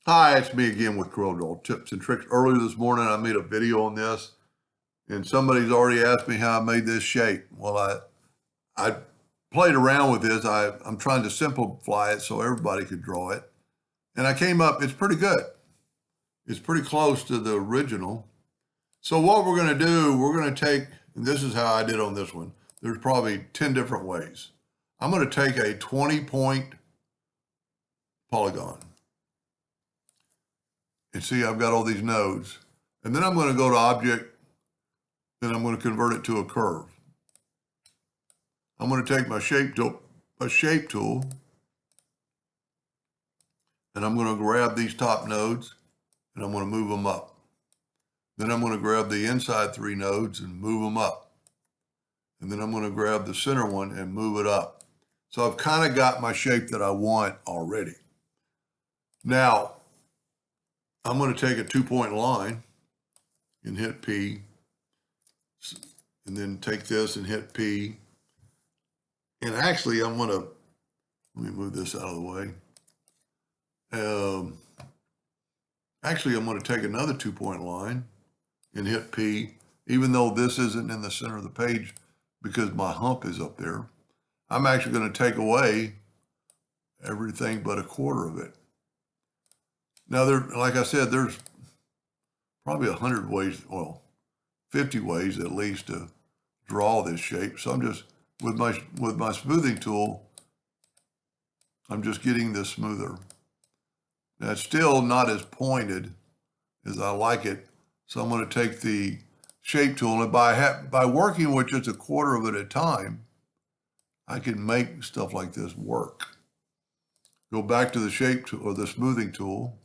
Hi, it's me again with Corel tips and tricks. Earlier this morning, I made a video on this, and somebody's already asked me how I made this shape. Well, I played around with this. I'm trying to simplify it so everybody could draw it, and I came up. It's pretty good. It's pretty close to the original. So what we're going to do, we're going to take, and this is how I did on this one. There's probably 10 different ways. I'm going to take a 20-point polygon. And see, I've got all these nodes. And then I'm going to go to object, and I'm going to convert it to a curve. I'm going to take my shape tool, and I'm going to grab these top nodes, and I'm going to move them up. Then I'm going to grab the inside 3 nodes and move them up. And then I'm going to grab the center one and move it up. So I've kind of got my shape that I want already. Now, I'm going to take a 2-point line and hit P, and then take this and hit P. And actually, let me move this out of the way. Actually, I'm going to take another 2-point line and hit P, even though this isn't in the center of the page because my hump is up there. I'm actually going to take away everything but a quarter of it. Now, like I said, there's probably 100 ways, well, 50 ways at least to draw this shape. So I'm just, with my smoothing tool, I'm just getting this smoother. Now, it's still not as pointed as I like it. So I'm going to take the shape tool, and by working with just a quarter of it at a time, I can make stuff like this work. Go back to the shape tool or the smoothing tool.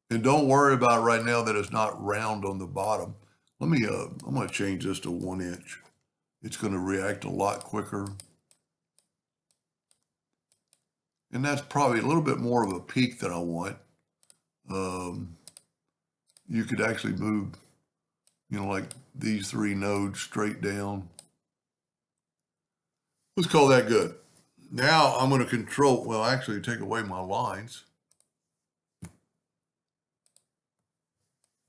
And don't worry about right now that it's not round on the bottom. I'm going to change this to 1 inch. It's going to react a lot quicker. And that's probably a little bit more of a peak than I want. You could actually move, like these 3 nodes straight down. Let's call that good. Now I'm going to actually take away my lines.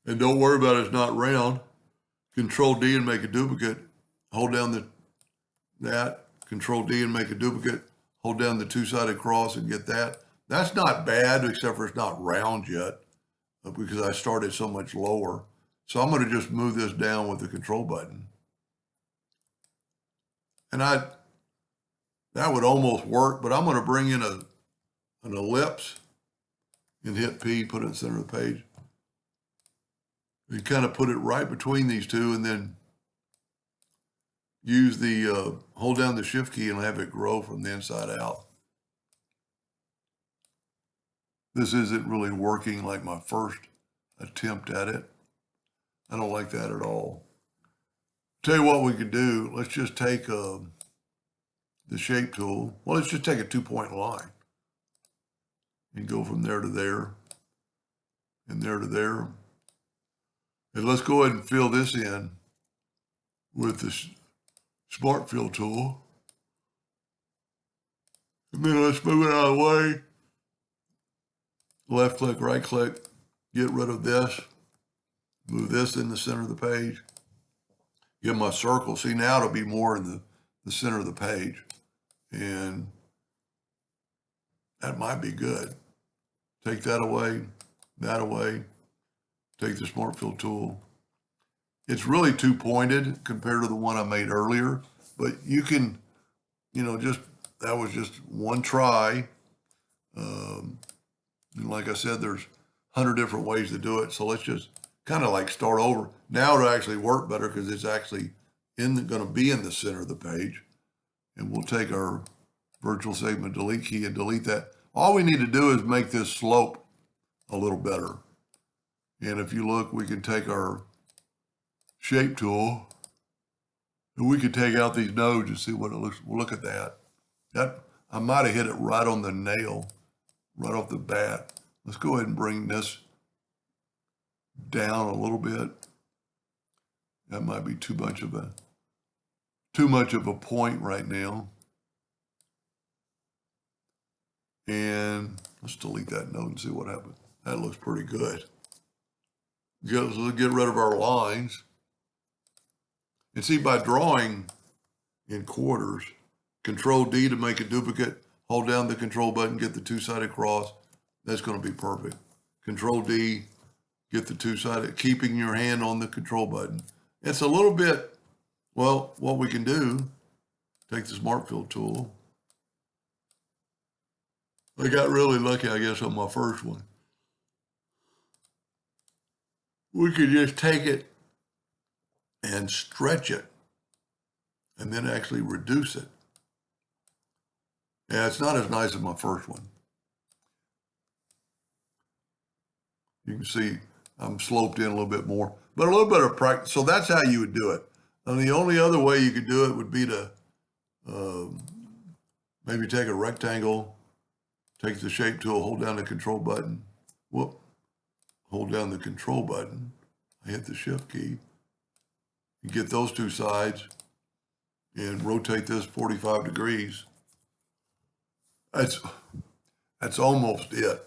And don't worry about it, it's not round. Control D and make a duplicate. Hold down that. Control D and make a duplicate. Hold down the 2-sided cross and get that. That's not bad, except for it's not round yet because I started so much lower. So I'm going to just move this down with the control button. And that would almost work, but I'm going to bring in an ellipse and hit P, put it in the center of the page. You kind of put it right between these two, and then use the, hold down the shift key and have it grow from the inside out. This isn't really working like my first attempt at it. I don't like that at all. Tell you what we could do. Let's just take the shape tool. Well, let's just take a 2-point line and go from there to there and there to there. And let's go ahead and fill this in with the Smart Fill tool. And then let's move it out of the way. Left click, right click, get rid of this. Move this in the center of the page. Get my circle. See, now it'll be more in the center of the page. And that might be good. Take that away, take the Smart Fill tool. It's really 2-pointed compared to the one I made earlier, but you can, that was just one try. And like I said, there's 100 different ways to do it. So let's just kind of like start over. Now it'll actually work better because it's actually going to be in the center of the page. And we'll take our virtual segment delete key and delete that. All we need to do is make this slope a little better. And if you look, we can take our shape tool and we can take out these nodes and see what it looks. We'll look at that. I might have hit it right on the nail, right off the bat. Let's go ahead and bring this down a little bit. That might be too much of a point right now. And let's delete that node and see what happens. That looks pretty good. Let's get rid of our lines. And see, by drawing in quarters, Control D to make a duplicate, hold down the control button, get the two-sided cross. That's going to be perfect. Control D, get the two-sided, keeping your hand on the control button. It's a little bit, well, what we can do, take the Smart Fill tool. I got really lucky, I guess, on my first one. We could just take it and stretch it and then actually reduce it. Yeah, it's not as nice as my first one. You can see I'm sloped in a little bit more, but a little bit of practice. So that's how you would do it. And the only other way you could do it would be to maybe take a rectangle, take the shape tool, hold down the control button. Whoop, hold down the control button. I hit the shift key. You get those two sides and rotate this 45 degrees. That's almost it.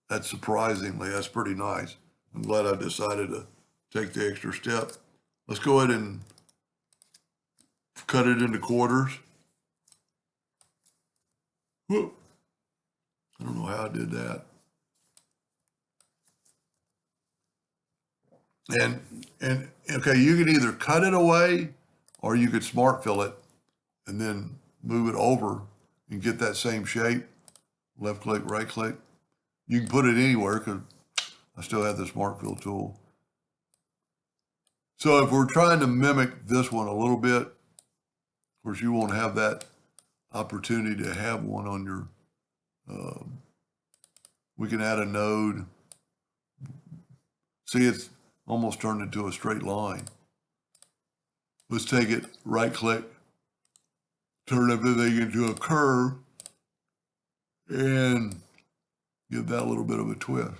That's surprisingly, that's pretty nice. I'm glad I decided to take the extra step. Let's go ahead and cut it into quarters. Whoop. I don't know how I did that. And okay, you can either cut it away or you could Smart Fill it and then move it over and get that same shape. Left click, right click. You can put it anywhere because I still have the Smart Fill tool. So if we're trying to mimic this one a little bit, of course you won't have that opportunity to have one on your, we can add a node. See, it's almost turned into a straight line. Let's take it, right click, turn everything into a curve, and give that a little bit of a twist.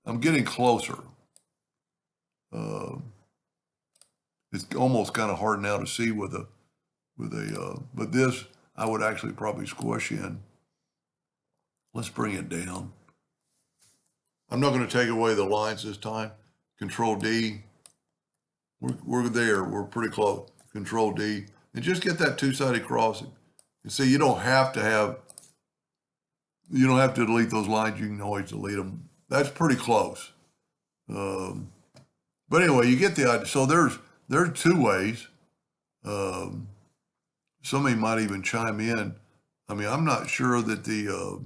I'm getting closer. It's almost kind of hard now to see with a, but this I would actually probably squish in. Let's bring it down. I'm not going to take away the lines this time. Control D. We're there. We're pretty close. Control D. And just get that two-sided crossing. And see, you don't have to delete those lines. You can always delete them. That's pretty close. But anyway, you get the idea. So there's two ways. Somebody might even chime in. I mean, I'm not sure that the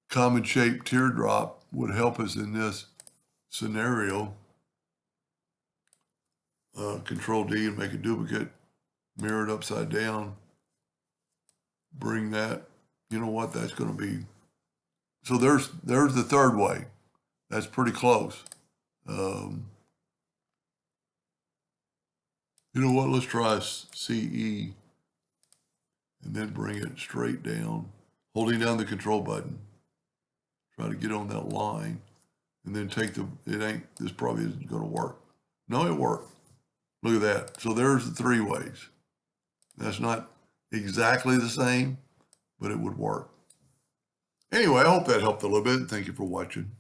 common shape teardrop would help us in this scenario. Control D and make a duplicate, mirror it upside down, bring that, you know what, that's going to be, so there's the third way. That's pretty close. You know what, let's try CE and then bring it straight down, holding down the control button. Try to get on that line and then take this probably isn't going to work. No, it worked. Look at that. So there's the three ways. That's not exactly the same, but it would work. Anyway, I hope that helped a little bit. Thank you for watching.